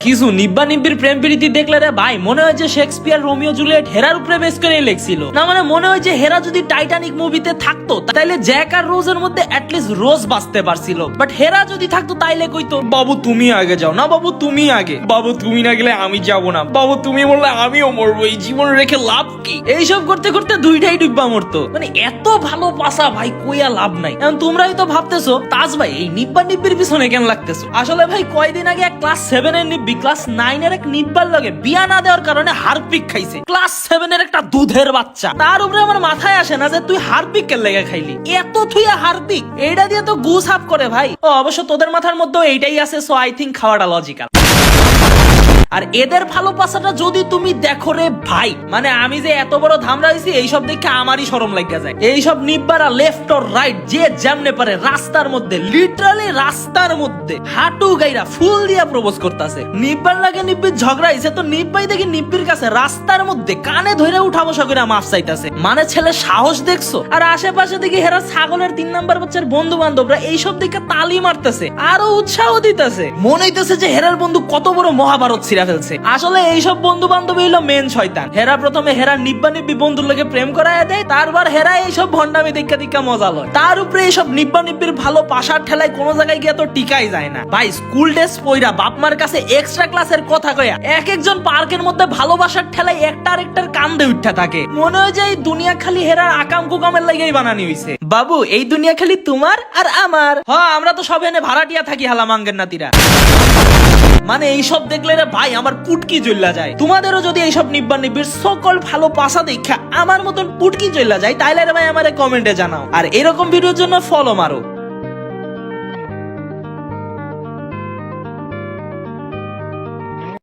কিছু নিব্বা নিব্বির প্রেম প্রীতি দেখলে রে ভাই মনে হয় যে শেক্সপিয়ার রোমিও জুলিয়েট হেরার উপরে বেস করে লিখছিল। না মানে মনে হয় যে হেরা যদি টাইটানিক মুভিতে থাকতো তাইলে জ্যাক আর রোজের মধ্যে অ্যাটলিস্ট রোজ বাঁচতে পারছিল, বাট হেরা যদি থাকতো তাইলে কইতো বাবু তুমি আগে যাও, না বাবু তুমি আগে, বাবু তুমি না গেলে আমি যাব না, বাবু তুমি বললে আমিও মরবো, এই জীবন রেখে লাভ কি? এইসব করতে করতে দুইটাই ডুববা মরতো। মানে এত ভালো পাশা ভাই কইয়া লাভ নাই। এখন তোমরাই তো ভাবতেছো তাজ ভাই এই নিব্বা নিব্বির পিছনে কেন লাগতেছো? আসলে ভাই কয়দিন আগে ক্লাস 7 এর নিব্বি ক্লাস 9 এর এক নিব্বার লগে বিয়া না দেওয়ার কারণে হারপিক খাইছে। ক্লাস 7 এর একটা দুধের বাচ্চা। তার উপরে আমার মাথায় আসে না যে তুই হারপিক কে লেগে খাইলি, এত থুইয়া হারপিক এইটা দিয়ে তো গু সাফ করে ভাই। ও অবশ্য তোদের মাথার মধ্যে এইটাই আছে, সো আই থিংক খাওয়াটা লজিক্যাল। আর এদের ভালোবাসাটা যদি তুমি দেখো রে ভাই, মানে আমি যে এত বড় ধামরা হইছি এইসব দেখে আমারই শরম লাগা যায়। এইসব নিব্বারা লেফট অর রাইট যে যেমনে পারে রাস্তার মধ্যে, লিটারালি রাস্তার মধ্যে হাঁটু গাইরা ফুল দিয়া প্রপোজ করতেছে। নিব্বার লাগে নিব্বির ঝগড়া হইছে তো নিব্বাই দেখি নিব্বির কাছে রাস্তার মধ্যে কানে ধরে উঠা বসা করে মাফ চাইতাছে। মানে ছেলে সাহস দেখছো? আর আশেপাশে দেখি হেরা ছাগলের 3 নাম্বার বাচ্চার বন্ধু বান্ধবরা এইসব দেখে তালি মারতেছে, আরো উৎসাহ দিতেছে। মনে হইতেছে যে হেরার বন্ধু কত বড় মহাভারত ছিড়া ফেলছে। আসলে এইসব বন্ধু বান্ধব হইলো মেন শয়তান। হেরা প্রথমে হেরা নিব্বা নিব্বি বন্ধুর লগে প্রেম করায় দেয়, তারপর হেরা এইসব ভন্ডামি দেখা দেখা মজা লয়। তার উপরে এইসব নিব্বা নিব্বির ভালো পাশার ঠেলায় কোনো জায়গায় গিয়ে তো টিকাই যায় না ভাই। স্কুল ড্রেস পইরা বাপমার কাছে এক্সট্রা ক্লাসের কথা কয়া এক একজন পার্কের মধ্যে ভালোবাসার ঠেলায় একটা আরেকটার কান্দে উঠা থাকে। মনে হয় যে এই দুনিয়া খালি হেরার আকাম কুকামের লাগেই বানানি হইছে। বাবু এই দুনিয়া খালি তোমার আর আমার। হ্যাঁ আমরা তো সব এনে ভাড়াটিয়া থাকি হালামাঙ্গের নাতিরা। মানে এইসব দেখলে রে ভাই আমার পুটকি জ্বলা যায়। তোমাদেরও যদি এইসব নিব্বা নিব্বির সকল ভালো পাশা দেখা আমার মতন পুটকি জ্বলা যায় তাইলে রে ভাই আমারে কমেন্টে জানাও। আর এরকম ভিডিওর জন্য ফলো মারো।